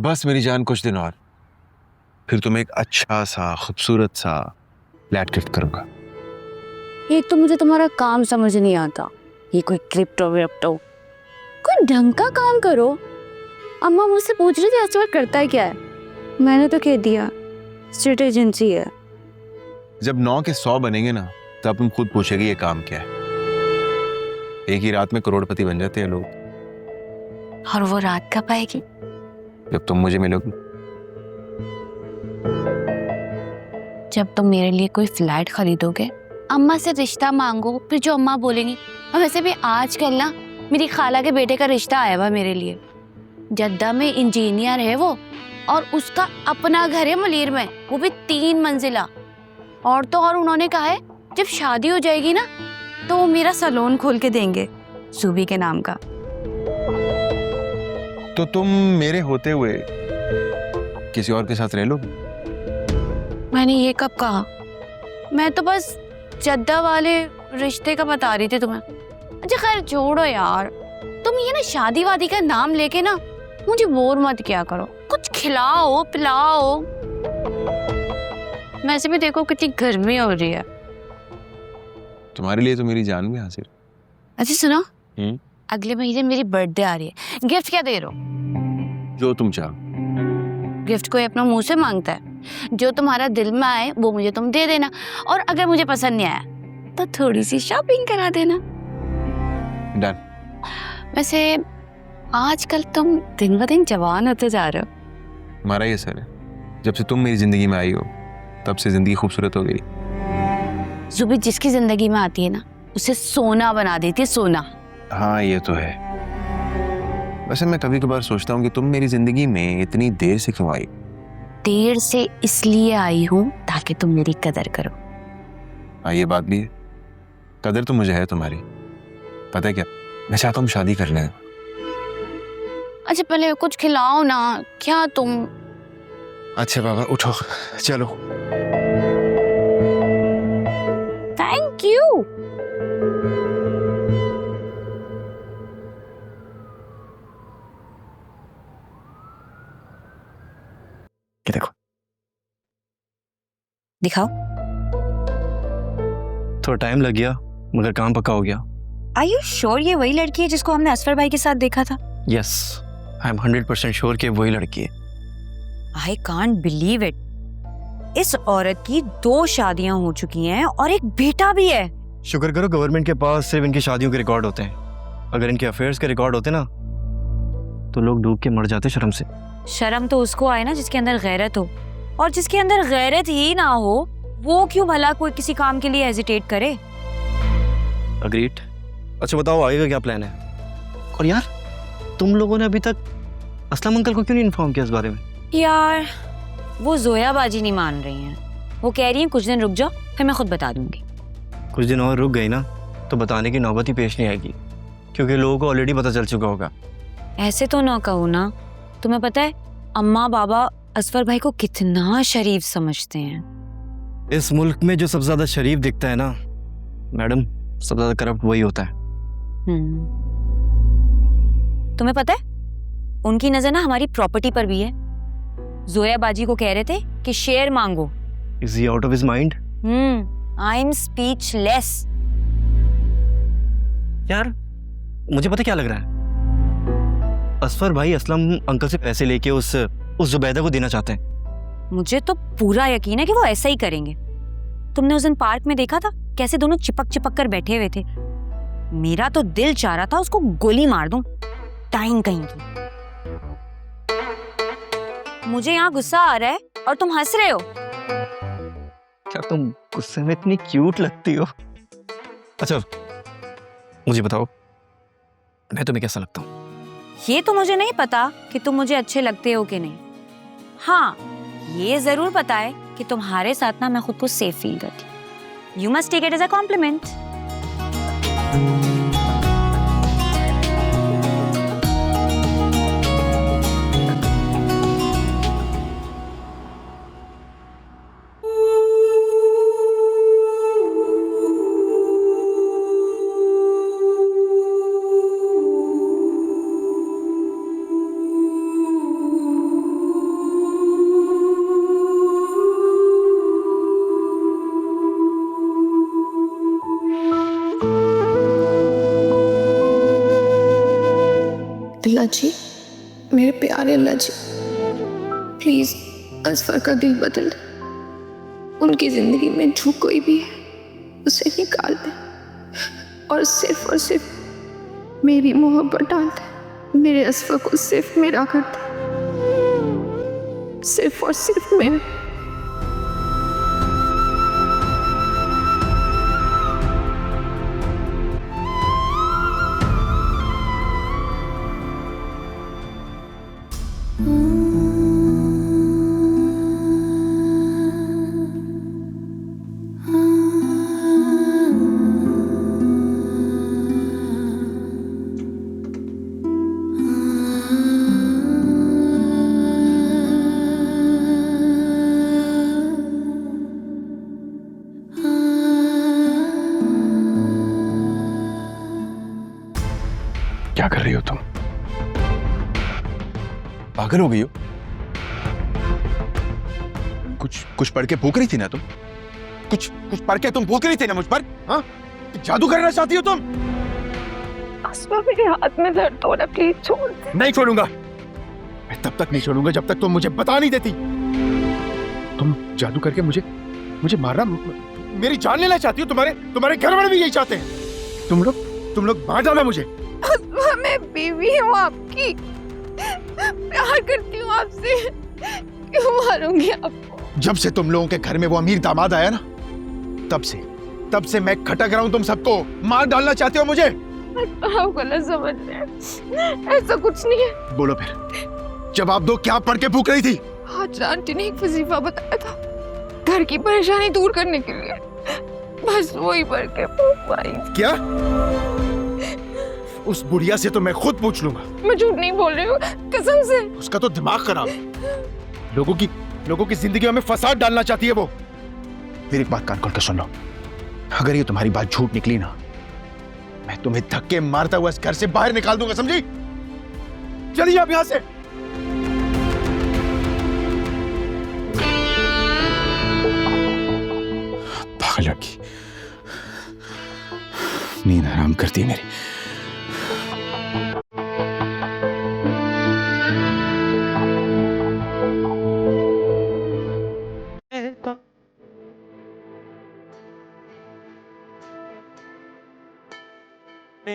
बस मेरी जान, कुछ दिन और, फिर तुम्हें एक अच्छा सा खूबसूरत सा फ्लैट गिफ्ट करूंगा। एक तो मुझे तुम्हारा काम समझ नहीं आता, ये कोई क्रिप्टो विप्टो, कोई ढंग का काम करो। अम्मा मुझसे पूछ रही थी असवर करता है क्या है, मैंने तो कह दिया स्टेट एजेंसी है। जब 9 के 100 बनेंगे ना, तब तुम खुद पूछेगी ये काम क्या है। एक ही रात में करोड़पति बन जाते हैं लोग। और वो रात कब आएगी? जब तुम मुझे मिलोगी। जब तुम मेरे लिए कोई फ्लैट खरीदोगे, अम्मा से रिश्ता मांगो, फिर जो अम्मा बोलेंगी। और वैसे भी आजकल ना मेरी खाला के बेटे का रिश्ता आया हुआ मेरे लिए, जद्दा में इंजीनियर है वो, और उसका अपना घर है मलीर में, वो भी 3 मंजिला। और तो और उन्होंने कहा है जब शादी हो जाएगी ना तो वो मेरा सैलून खोल के देंगे सूबी के नाम का। तो तुम मेरे होते हुए किसी और के साथ रह लोगी? मैंने ये कब कहा? मैं तो बस जद्दा वाले रिश्ते का बता रही थी तुम्हें। अच्छा खैर छोड़ो यार, तुम ये ना शादी वादी का नाम लेके ना मुझे बोर मत किया करो, कुछ खिलाओ पिलाओ। वैसे भी देखो कितनी गर्मी हो रही है। तुम्हारे लिए तो मेरी जान भी हाजिर। अच्छा सुनो, अगले महीने मेरी बर्थडे आ रही है, गिफ्ट क्या दे रहे हो? जो तुम चाहो। गिफ्ट कोई अपना मुंह से मांगता है, जो तुम्हारा दिल में आए वो मुझे तुम दे देना, और अगर मुझे पसंद नहीं आया तो थोड़ी सी शॉपिंग करा देना। डन। वैसे आजकल तुम दिन ब दिन जवान होते जा रहे हो। हमारा ये सर है, जब से तुम मेरी जिंदगी में आई हो तब से जिंदगी खूबसूरत हो गई। जुबी जिसकी जिंदगी में आती है ना उसे सोना बना देती है, सोना। हाँ ये तो है। वैसे मैं कभी कभार सोचता हूँ कि तुम मेरी जिंदगी में इतनी देर से क्यों आई? देर से इसलिए आई हूँ ताकि तुम मेरी कदर करो। हाँ ये बात भी है, कदर तो मुझे है तुम्हारी। पता है क्या, मैं चाहता हूँ शादी कर लें। अच्छा पहले कुछ खिलाओ ना, क्या तुम। अच्छा बाबा उठो चलो। Thank you. ये देखो। दिखाओ। थोड़ा टाइम लग गया मगर काम पक्का हो गया। Are you sure ये वही लड़की है जिसको हमने असफर भाई के साथ देखा था? यस, आई एम 100% श्योर कि वही लड़की है। I can't believe it. इस औरत की 2 शादियां हो चुकी हैं और एक बेटा भी है। शुक्र करो गवर्नमेंट के पास सिर्फ इनकी शादियों के रिकॉर्ड होते हैं। अगर इनके अफेयर्स के रिकॉर्ड होते ना तो लोग डूब के मर जाते शर्म से। शर्म तो उसको आए ना जिसके अंदर गैरत हो, और जिसके अंदर गैरत ही ना हो वो क्यों भला कोई किसी काम के लिए हेजिटेट करे। अग्रीड। अच्छा बताओ आगे का क्या प्लान है? और यार तुम लोगों ने अभी तक असलम अंकल को क्यों नहीं इन्फॉर्म किया इस बारे में? यार वो जोया बाजी नहीं मान रही हैं, वो कह रही हैं कुछ दिन रुक जाओ फिर मैं खुद बता दूंगी। कुछ दिन और रुक गई ना तो बताने की नौबत ही पेश नहीं आएगी, क्योंकि लोगों को ऑलरेडी पता चल चुका होगा। ऐसे तो ना कहो ना, तुम्हें पता है अम्मा बाबा असफर भाई को कितना शरीफ समझते हैं। इस मुल्क में जो सबसे ज्यादा शरीफ दिखता है ना मैडम, सबसे ज्यादा करप्ट वही होता है। तुम्हें पता है उनकी नजर ना हमारी प्रॉपर्टी पर भी है। जोया बाजी को कह रहे थे कि शेयर मांगो। Is he out of his mind? I am speechless. यार मुझे पता क्या लग रहा है, असफर भाई असलम अंकल से पैसे लेके उस जुबैदा को देना चाहते हैं। मुझे तो पूरा यकीन है कि वो ऐसा ही करेंगे। तुमने उस दिन पार्क में देखा था कैसे दोनों चिपक चिपक कर बैठे हुए थे। मेरा तो दिल चाह रहा था उसको गोली मार दूं, टाइम कहीं की। मुझे यहाँ गुस्सा आ रहा है और तुम हंस रहे हो। क्या तुम गुस्से में इतनी क्यूट लगती हो? अच्छा मुझे बताओ मैं तुम्हें कैसा लगता हूँ? ये तो मुझे नहीं पता कि तुम मुझे अच्छे लगते हो कि नहीं। हाँ ये जरूर पता है कि तुम्हारे साथ ना मैं खुद को सेफ फील करती हूँ। You must take it as a compliment. Allah ji, मेरे प्यारे अल्लाह जी, प्लीज असफर का दिल बदल दे। उनकी जिंदगी में जो कोई भी है उसे निकाल दे और सिर्फ मेरी मोहब्बत डाल दे। मेरे असफर को सिर्फ मेरा कर दे, सिर्फ और सिर्फ मेरा। क्या कर रही हो तुम? पागल हो गई हो? कुछ पढ़ के भूख रही थी ना तुम? कुछ पढ़ के तुम भूख रही थी ना मुझ पर? हाँ? जादू करना चाहती हो तुम? असफर, मेरे हाथ में दर्द हो रहा, प्लीज छोड़ दे। नहीं छोड़ूंगा। मैं तब तक नहीं छोड़ूंगा जब तक तुम मुझे बता नहीं देती। तुम जादू करके मुझे मारना, मेरी जान लेना चाहती हो? तुम्हारे घर वाले भी यही चाहते हैं। तुम लोग मार डालो मुझे। मैं बीवी हूँ आपकी, प्यार करती हूँ आपसे, क्यों मारूंगी आपको? जब से तुम लोगों के घर में वो अमीर दामाद आया ना, तब से मैं खटक रहा हूँ तुम सबको। मार डालना चाहते हो मुझे? आप गलत समझ रहे हैं, ऐसा कुछ नहीं है। बोलो फिर, जवाब दो, क्या पढ़ के भूख रही थी? आज आंटी ने एक वजीफा बताया था घर की परेशानी दूर करने के लिए, बस वही पढ़ के भूख आई। क्या? उस बुढ़िया से तो मैं खुद पूछ लूंगा। मैं झूठ नहीं बोल रही हूँ, कसम से। उसका तो दिमाग खराब है। लोगों की जिंदगियों में फसाद डालना चाहती है वो। मेरी एक बात कान खोल के सुन लो, अगर ये तुम्हारी बात झूठ निकली ना, मैं तुम्हें धक्के मारता हुआ इस घर से बाहर निकाल दूंगा, समझी? चलिए आप यहां से। पागल लड़की, नींद हराम करती है मेरी। me